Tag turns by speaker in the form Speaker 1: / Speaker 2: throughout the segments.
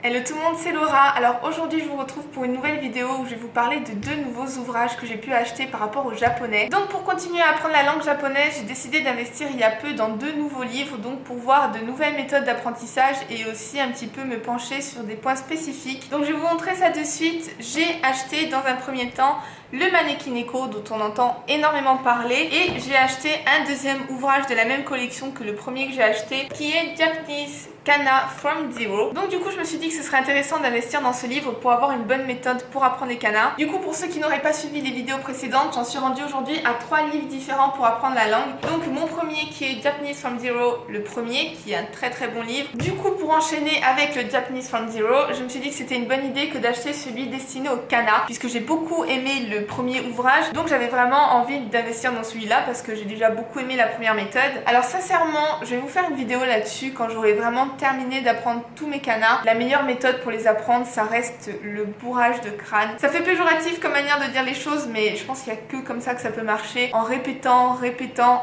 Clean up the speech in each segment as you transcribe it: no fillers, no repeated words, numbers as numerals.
Speaker 1: Hello tout le monde, c'est Laura. Alors aujourd'hui je vous retrouve pour une nouvelle vidéo où je vais vous parler de deux nouveaux ouvrages que j'ai pu acheter par rapport au japonais. Donc pour continuer à apprendre la langue japonaise, j'ai décidé d'investir il y a peu dans deux nouveaux livres, donc pour voir de nouvelles méthodes d'apprentissage et aussi un petit peu me pencher sur des points spécifiques. Donc je vais vous montrer ça de suite. J'ai acheté dans un premier temps le Manekineko dont on entend énormément parler et j'ai acheté un deuxième ouvrage de la même collection que le premier que j'ai acheté qui est Japanese Kana from Zero. Donc du coup je me suis dit que ce serait intéressant d'investir dans ce livre pour avoir une bonne méthode pour apprendre les kanas. Du coup pour ceux qui n'auraient pas suivi les vidéos précédentes, j'en suis rendue aujourd'hui à 3 livres différents pour apprendre la langue. Donc mon premier qui est Japanese from Zero, le premier qui est un très bon livre. Du coup pour enchaîner avec le Japanese from Zero, je me suis dit que c'était une bonne idée que d'acheter celui destiné au kana puisque j'ai beaucoup aimé le premier ouvrage. Donc j'avais vraiment envie d'investir dans celui-là parce que j'ai déjà beaucoup aimé la première méthode. Alors sincèrement, je vais vous faire une vidéo là-dessus quand j'aurai vraiment terminé d'apprendre tous mes kanas. La meilleure méthode pour les apprendre, ça reste le bourrage de crâne. Ça fait péjoratif comme manière de dire les choses, mais je pense qu'il n'y a que comme ça que ça peut marcher. En répétant,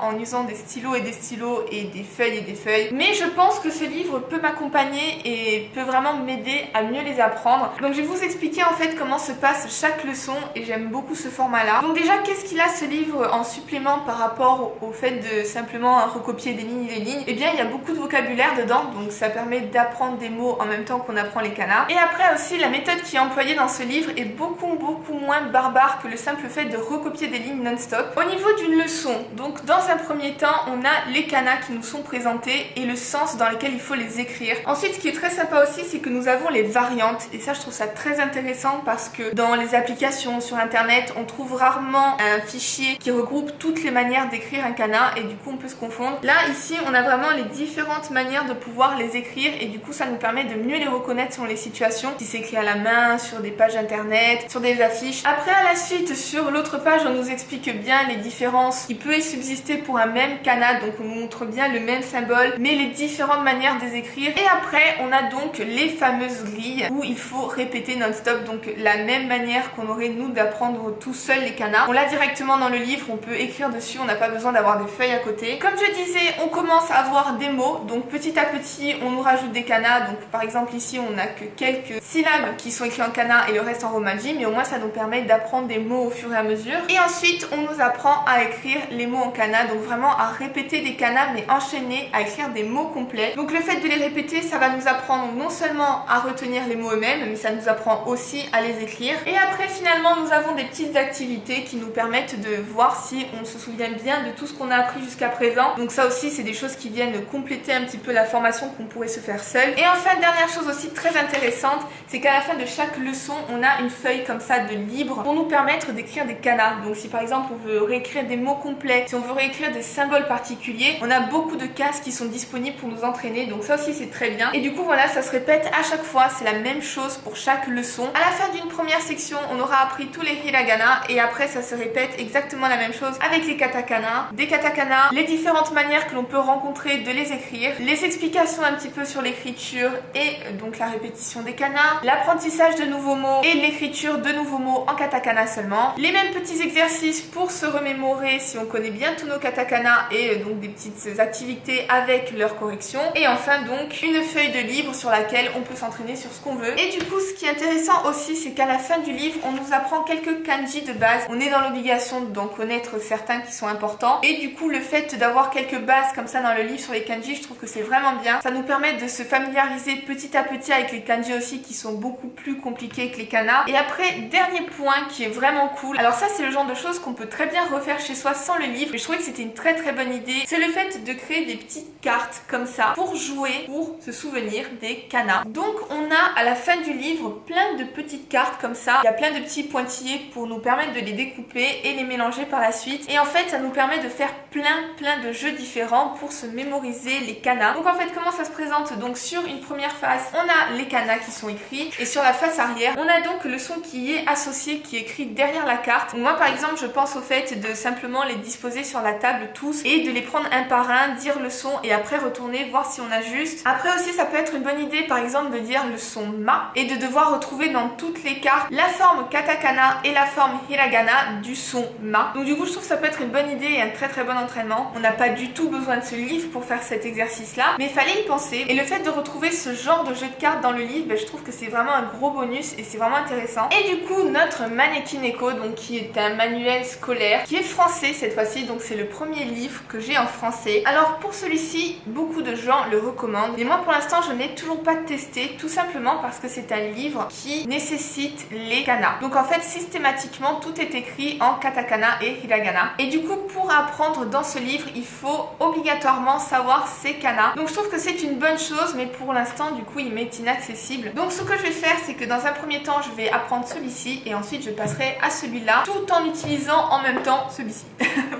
Speaker 1: en usant des stylos et des des feuilles et des feuilles. Mais je pense que ce livre peut m'accompagner et peut vraiment m'aider à mieux les apprendre. Donc je vais vous expliquer en fait comment se passe chaque leçon et j'aime beaucoup ce format-là. Donc déjà, qu'est-ce qu'il a ce livre en supplément par rapport au fait de simplement recopier des lignes et des lignes? Eh bien, il y a beaucoup de vocabulaire dedans, donc ça permet d'apprendre des mots en même temps qu'on apprend les kanas. Et après aussi, la méthode qui est employée dans ce livre est beaucoup moins barbare que le simple fait de recopier des lignes non-stop. Au niveau d'une leçon, donc dans un premier temps, on a les kanas qui nous sont présentés et le sens dans lequel il faut les écrire. Ensuite, ce qui est très sympa aussi, c'est que nous avons les variantes. Et ça, je trouve ça très intéressant parce que dans les applications sur internet, on trouve rarement un fichier qui regroupe toutes les manières d'écrire un kana et du coup on peut se confondre. Là, ici, on a vraiment les différentes manières de pouvoir les écrire et du coup ça nous permet de mieux les reconnaître selon les situations. Si c'est écrit à la main, sur des pages internet, sur des affiches. Après, à la suite, sur l'autre page, on nous explique bien les différences qui peuvent subsister pour un même kana, donc on nous montre bien le même symbole, mais les différentes manières de les écrire. Et après, on a donc les fameuses grilles où il faut répéter non-stop, donc la même manière qu'on aurait nous d'apprendre tout seul les kanas. On l'a directement dans le livre, on peut écrire dessus, on n'a pas besoin d'avoir des feuilles à côté. Comme je disais, on commence à avoir des mots, donc petit à petit, on nous rajoute des kanas. Donc par exemple ici, on n'a que quelques syllabes qui sont écrites en kana et le reste en romaji, mais au moins ça nous permet d'apprendre des mots au fur et à mesure. Et ensuite, on nous apprend à écrire les mots en kana, donc vraiment à répéter des kanas, mais enchaîner à écrire des mots complets. Donc le fait de les répéter, ça va nous apprendre non seulement à retenir les mots eux-mêmes, mais ça nous apprend aussi à les écrire. Et après, finalement, nous avons des petites activités qui nous permettent de voir si on se souvient bien de tout ce qu'on a appris jusqu'à présent. Donc ça aussi, c'est des choses qui viennent compléter un petit peu la formation qu'on pourrait se faire seul. Et enfin, dernière chose aussi très intéressante, c'est qu'à la fin de chaque leçon, on a une feuille comme ça de libre pour nous permettre d'écrire des kanas. Donc si par exemple on veut réécrire des mots complets, si on veut réécrire des symboles particuliers, on a beaucoup de cases qui sont disponibles pour nous entraîner. Donc ça aussi c'est très bien. Et du coup voilà, ça se répète à chaque fois, c'est la même chose pour chaque leçon. À la fin d'une première section, on aura appris tous les hiragana et après ça se répète exactement la même chose avec les katakana, des katakana, les différentes manières que l'on peut rencontrer de les écrire, les explications un petit peu sur l'écriture et donc la répétition des kanas, l'apprentissage de nouveaux mots et l'écriture de nouveaux mots en katakana seulement, les mêmes petits exercices pour se remémorer si on connaît bien tous nos katakana et donc des petites activités avec leur correction et enfin donc une feuille de livre sur laquelle on peut s'entraîner sur ce qu'on veut. Et du coup ce qui est intéressant aussi, c'est qu'à la fin du livre, on nous apprend quelques kanji de base. On est dans l'obligation d'en connaître certains qui sont importants et du coup le fait d'avoir quelques bases comme ça dans le livre sur les kanji, je trouve que c'est vraiment bien. Ça nous permet de se familiariser petit à petit avec les kanji aussi qui sont beaucoup plus compliqués que les kanas. Et après, dernier point qui est vraiment cool, alors ça c'est le genre de choses qu'on peut très bien refaire chez soi sans le livre, mais je trouvais que c'était une très bonne idée, c'est le fait de créer des petites cartes comme ça pour jouer, pour se souvenir des kanas. Donc on a à la fin du livre plein de petites cartes comme ça, il y a plein de petits pointillés pour nous permettre de les découper et les mélanger par la suite. Et en fait ça nous permet de faire plein de jeux différents pour se mémoriser les kanas. Donc en fait comment ça se présente? Donc sur une première face, on a les kanas qui sont écrits et sur la face arrière, on a donc le son qui est associé, qui est écrit derrière la carte. Donc moi par exemple, je pense au fait de simplement les disposer sur la table tous et de les prendre un par un, dire le son et après retourner voir si on ajuste. Après aussi ça peut être une bonne idée par exemple de dire le son ma et de devoir retrouver dans toutes les cartes la forme katakana et la forme hiragana du son ma. Donc du coup je trouve que ça peut être une bonne idée et un très bon entraînement. On n'a pas du tout besoin de ce livre pour faire cet exercice là, mais il fallait y penser. Et le fait de retrouver ce genre de jeu de cartes dans le livre, je trouve que c'est vraiment un gros bonus et c'est vraiment intéressant. Et du coup notre Mannequin Echo, donc qui est un manuel scolaire, qui est français cette fois-ci, donc c'est le premier livre que j'ai en français. Alors pour celui-ci, beaucoup de gens le recommandent, mais moi pour l'instant je ne l'ai toujours pas testé, tout simplement parce que c'est un livre qui nécessite les kanas. Donc en fait systématiquement tout est écrit en katakana et hiragana. Et du coup pour apprendre dans ce livre, il faut obligatoirement savoir ces kanas. Donc je trouve que c'est une bonne chose, mais pour l'instant du coup il m'est inaccessible. Donc ce que je vais faire, c'est que dans un premier temps je vais apprendre celui-ci et ensuite je passerai à celui-là, tout en utilisant en même temps celui-ci.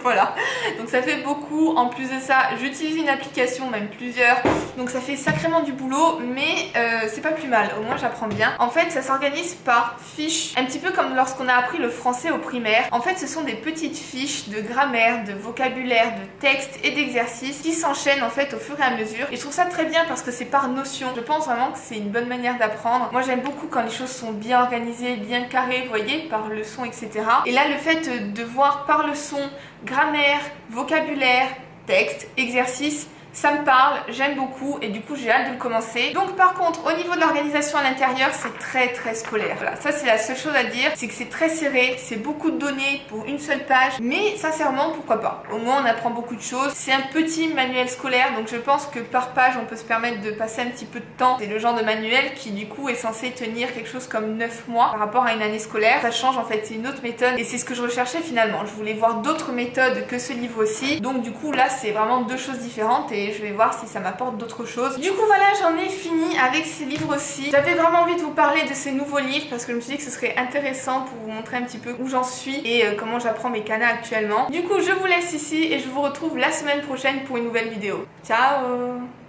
Speaker 1: Voilà, donc ça fait beaucoup. En plus de ça, j'utilise une application, même plusieurs, donc ça fait sacrément du boulot, mais c'est pas plus mal, au moins j'apprends bien. En fait ça s'organise par fiches, un petit peu comme lorsqu'on a appris le français au primaire. En fait ce sont des petites fiches de grammaire, de vocabulaire, de texte et d'exercices qui s'enchaînent en fait au fur et à mesure, et je trouve ça très bien parce que c'est par notion. Je pense vraiment que c'est une bonne manière d'apprendre. Moi j'aime beaucoup quand les choses sont bien organisées, bien carrées, vous voyez, par leçon, etc. Et là le fait de voir par leçon, grammaire, vocabulaire, texte, exercice, ça me parle, j'aime beaucoup et du coup j'ai hâte de le commencer. Donc par contre au niveau de l'organisation à l'intérieur, c'est très scolaire. Voilà, ça c'est la seule chose à dire, c'est que c'est très serré, c'est beaucoup de données pour une seule page, mais sincèrement pourquoi pas. Au moins on apprend beaucoup de choses. C'est un petit manuel scolaire, donc je pense que par page on peut se permettre de passer un petit peu de temps. C'est le genre de manuel qui du coup est censé tenir quelque chose comme 9 mois par rapport à une année scolaire. Ça change en fait, c'est une autre méthode et c'est ce que je recherchais finalement. Je voulais voir d'autres méthodes que ce livre aussi, donc du coup là c'est vraiment deux choses différentes et je vais voir si ça m'apporte d'autres choses. Du coup voilà, j'en ai fini avec ces livres-ci. J'avais vraiment envie de vous parler de ces nouveaux livres parce que je me suis dit que ce serait intéressant pour vous montrer un petit peu où j'en suis et comment j'apprends mes kanas actuellement. Du coup je vous laisse ici et je vous retrouve la semaine prochaine pour une nouvelle vidéo. Ciao!